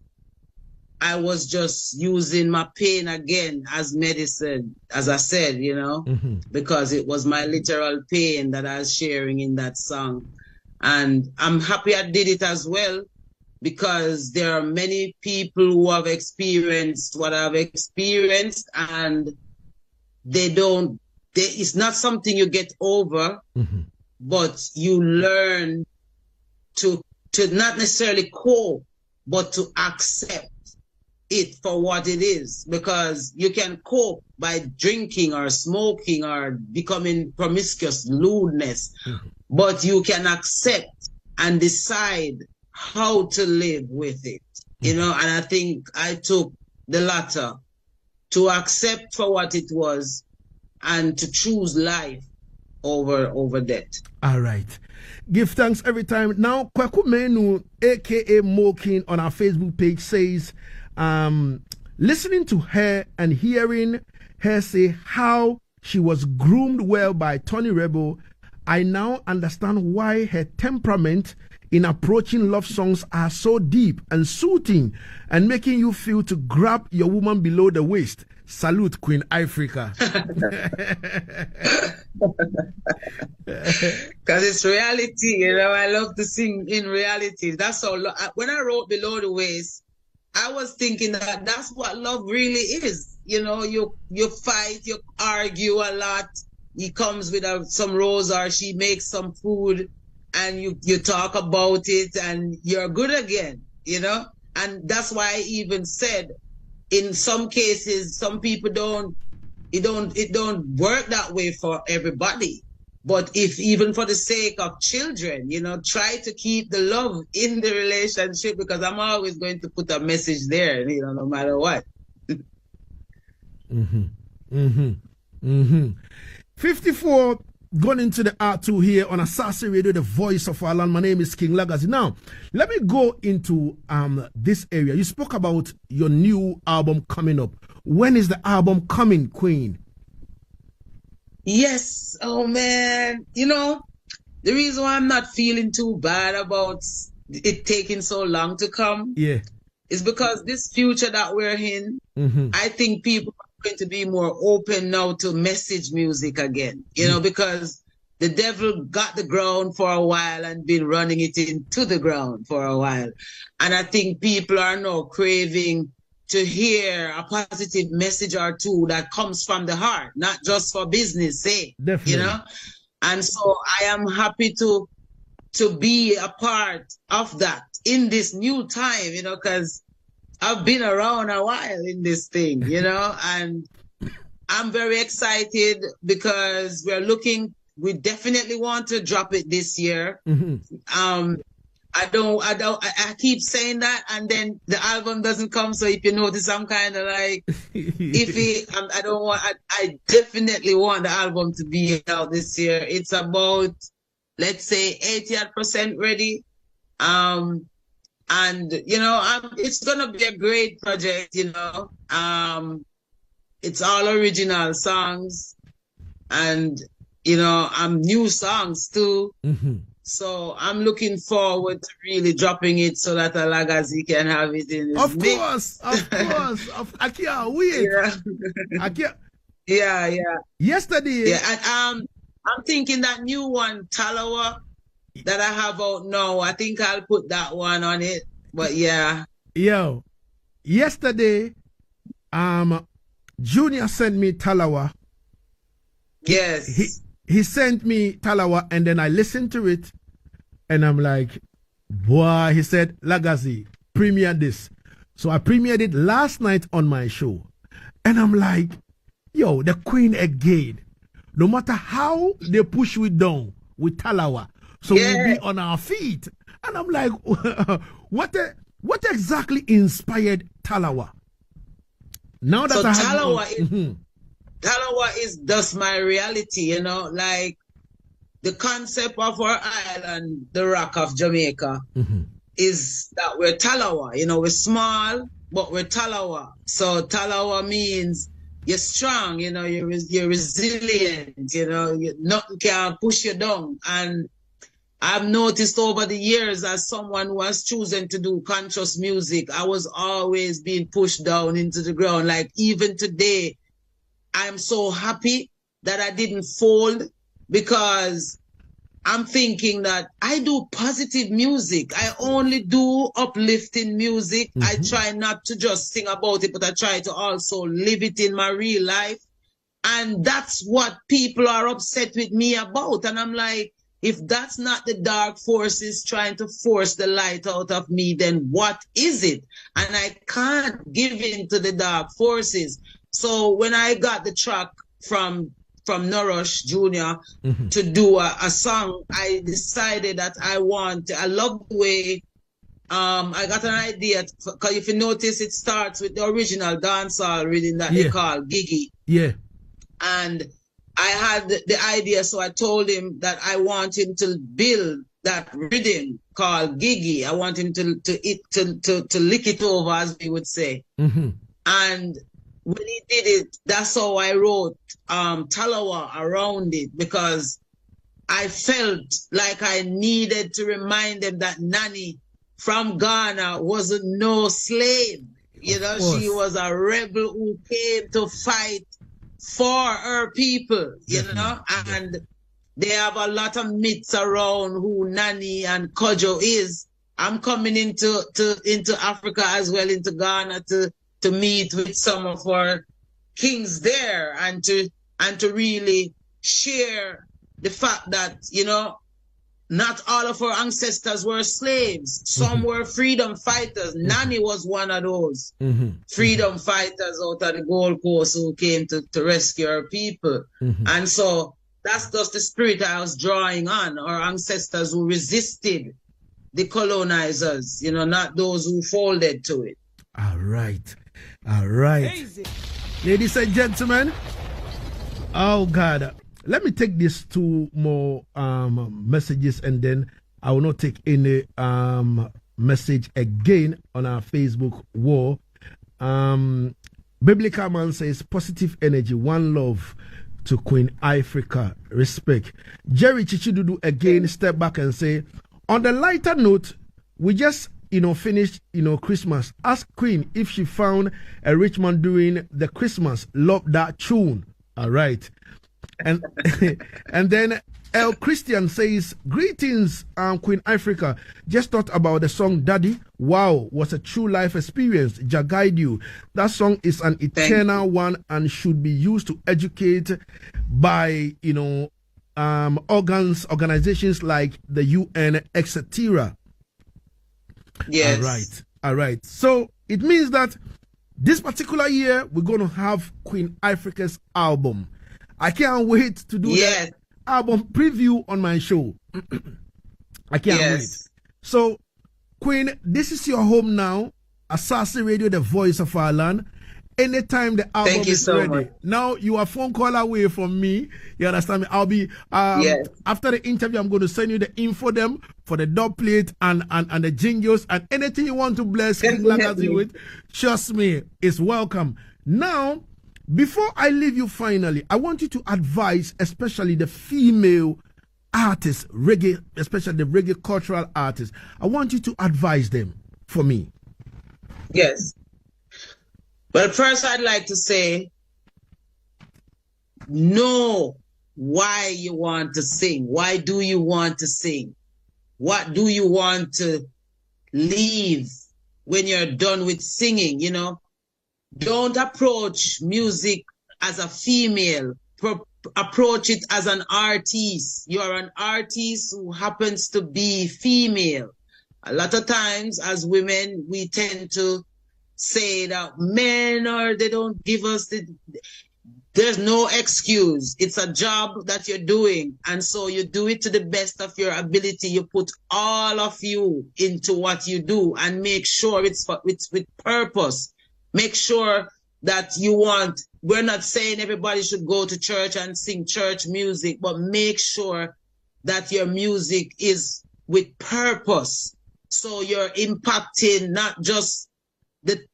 I was just using my pain again as medicine, as I said, because it was my literal pain that I was sharing in that song. And I'm happy I did it as well, because there are many people who have experienced what I've experienced, and it's not something you get over, but you learn to not necessarily cope, but to accept it for what it is, because you can cope by drinking or smoking or becoming promiscuous, lewdness, but you can accept and decide how to live with it. you know, and I think I took the latter, to accept for what it was and to choose life over death. All right. Give thanks every time. Now, Kwaku Menu, aka Mokin, on our Facebook page says, listening to her and hearing her say how she was groomed well by Tony Rebel, I now understand why her temperament in approaching love songs are so deep and soothing and making you feel to grab your woman below the waist. Salute, Queen Ifrica. Because it's reality, you know. I love to sing in reality. That's all. When I wrote Below the Waist, I was thinking that that's what love really is. You know, you fight, you argue a lot. He comes with some rose or she makes some food and you talk about it and you're good again, you know. And that's why I even said, in some cases, some people it don't work that way for everybody. But if even for the sake of children, you know, try to keep the love in the relationship, because I'm always going to put a message there, you know, no matter what. 54 going into the R2 here on Asaase Radio, the voice of our land. My name is King Lagazee. Now, let me go into this area. You spoke about your new album coming up. When is the album coming, Queen? Yes. Oh, man. You know, the reason why I'm not feeling too bad about it taking so long to come is because this future that we're in, I think people going to be more open now to message music again, you know, because the devil got the ground for a while and been running it into the ground for a while. And I think people are now craving to hear a positive message or two that comes from the heart, not just for business sake, you know. And so I am happy to be a part of that in this new time, you know, because I've been around a while in this thing, you know, and I'm very excited because we definitely want to drop it this year. I keep saying that, and then the album doesn't come. So if you notice, I'm kind of like iffy. I definitely want the album to be out this year. It's about, let's say, 80% ready. And, you know, it's going to be a great project, you know. It's all original songs and, you know, new songs too. So I'm looking forward to really dropping it so that Lagazee can have it in his mix. Of course. I can't wait. Yeah. Yesterday. Yeah, and I'm thinking that new one, Talawa, that I have out now, I think I'll put that one on it. But yeah. Yo, yesterday, Junior sent me Talawa. Yes. He sent me Talawa, and then I listened to it, and I'm like, boy, he said, Lagazee, premiere this. So I premiered it last night on my show. And I'm like, yo, the Queen again. No matter how they push we down with Talawa, so we'll be on our feet. And I'm like, what exactly inspired Talawa? Now that Talawa is just my reality, you know, like the concept of our island, the Rock of Jamaica, is that we're Talawa, you know, we're small, but we're Talawa. So Talawa means you're strong, you know, you're resilient, you know, nothing can push you down. And I've noticed over the years, as someone who has chosen to do conscious music, I was always being pushed down into the ground. Like even today, I'm so happy that I didn't fold, because I'm thinking that I do positive music. I only do uplifting music. I try not to just sing about it, but I try to also live it in my real life. And that's what people are upset with me about. And I'm like, if that's not the dark forces trying to force the light out of me, then what is it? And I can't give in to the dark forces. So when I got the track from Norush Jr. to do a song, I decided that I love the way I got an idea, because if you notice, it starts with the original dancehall rhythm that they call Gigi. Yeah. And I had the idea, so I told him that I want him to build that rhythm called Gigi. I want him to lick it over, as we would say. Mm-hmm. And when he did it, that's how I wrote Talawa around it, because I felt like I needed to remind them that Nani from Ghana wasn't no slave. You know, she was a rebel who came to fight for her people, you know, and they have a lot of myths around who Nani and Kojo is. I'm coming into Africa as well, into Ghana, to meet with some of our kings there, and to really share the fact that, you know, not all of our ancestors were slaves. Some were freedom fighters. Nani was one of those freedom fighters out of the Gold Coast who came to rescue our people. And so that's just the spirit I was drawing on, our ancestors who resisted the colonizers, you know, not those who folded to it. All right. All right. Easy. Ladies and gentlemen, oh God, let me take these two more messages, and then I will not take any message again on our Facebook wall. Biblical Man says, positive energy, one love to Queen Ifrica, respect. Jerry Chichidudu again step back and say, on the lighter note, we just finished Christmas. Ask Queen if she found a rich man doing the Christmas. Love that tune. All right. And and then El Christian says, greetings, Queen Ifrica. Just thought about the song Daddy. Wow, was a true life experience. Jah guide you. That song is an eternal one and should be used to educate by organizations like the UN, etc. Yes. All right. So it means that this particular year we're going to have Queen Ifrica's album. I can't wait to do that album preview on my show. I can't wait. So, Queen, this is your home now. Asaase Radio, the voice of our land. Anytime the album is ready. Much. Now, you are a phone call away from me. You understand me? I'll be, after the interview, I'm going to send you the info them for the dub plate and the jingles and anything you want to bless King Lagazee with. Trust me, it's welcome. Now, before I leave you finally, I want you to advise, especially the female artists, reggae, especially the reggae cultural artists. I want you to advise them for me. Yes. But first I'd like to say, know why you want to sing. Why do you want to sing? What do you want to leave when you're done with singing, you know? Don't approach music as a female. Approach it as an artist. You're an artist who happens to be female. A lot of times as women, we tend to say that men they don't give us there's no excuse. It's a job that you're doing. And so you do it to the best of your ability. You put all of you into what you do and make sure it's with purpose. Make sure that we're not saying everybody should go to church and sing church music, but make sure that your music is with purpose. So you're impacting not just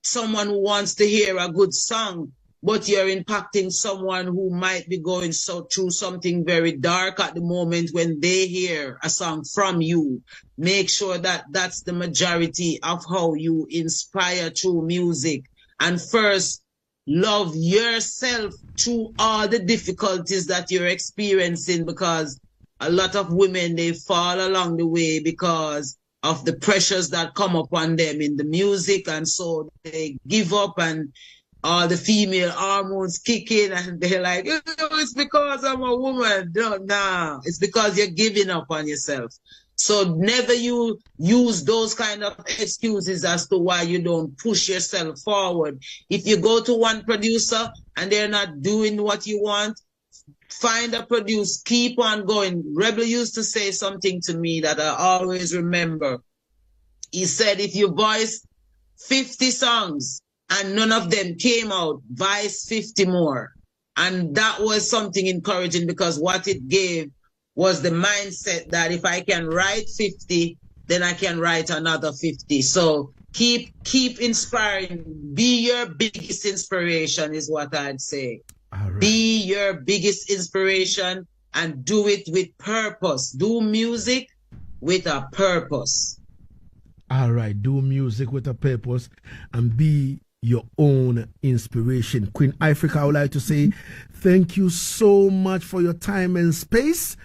someone who wants to hear a good song, but you're impacting someone who might be going through something very dark at the moment when they hear a song from you. Make sure that that's the majority of how you inspire through music. And first, love yourself through all the difficulties that you're experiencing, because a lot of women, they fall along the way because of the pressures that come upon them in the music. And so they give up and all the female hormones kick in and they're like, it's because I'm a woman. No, it's because you're giving up on yourself. So never you use those kind of excuses as to why you don't push yourself forward. If you go to one producer and they're not doing what you want, find a producer, keep on going. Rebel used to say something to me that I always remember. He said, if you voice 50 songs and none of them came out, voice 50 more. And that was something encouraging, because what it gave was the mindset that if I can write 50, then I can write another 50. So keep inspiring. Be your biggest inspiration is what I'd say. Right. Be your biggest inspiration and do it with purpose. Do music with a purpose. All right, do music with a purpose and be your own inspiration. Queen Ifrica, I would like to say thank you so much for your time and space.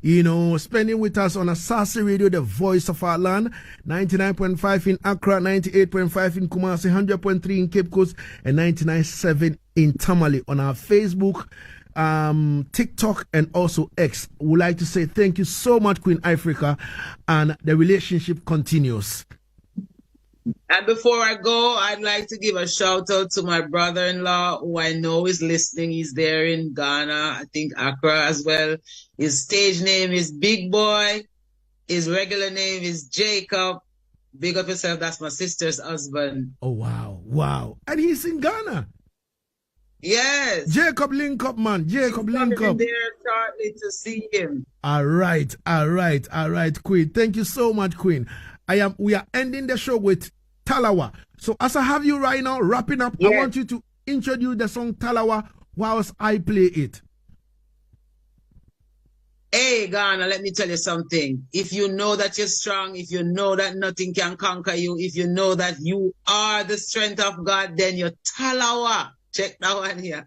You know, spending with us on Asaase Radio, the voice of our land, 99.5 in Accra, 98.5 in Kumasi, 100.3 in Cape Coast, and 99.7 in Tamale. On our Facebook, TikTok, and also X. We'd like to say thank you so much, Queen Ifrica, and the relationship continues. And before I go, I'd like to give a shout out to my brother-in-law, who I know is listening. He's there in Ghana, I think Accra as well. His stage name is Big Boy. His regular name is Jacob. Big up yourself. That's my sister's husband. Oh, wow. Wow. And he's in Ghana. Yes. Jacob, link up, man. Jacob, link up. There shortly to see him. All right, Queen. Thank you so much, Queen. We are ending the show with Talawa. So as I have you right now, wrapping up, yes, I want you to introduce the song Talawa whilst I play it. Hey, Ghana, let me tell you something. If you know that you're strong, if you know that nothing can conquer you, if you know that you are the strength of God, then you're Talawa. Check that one here.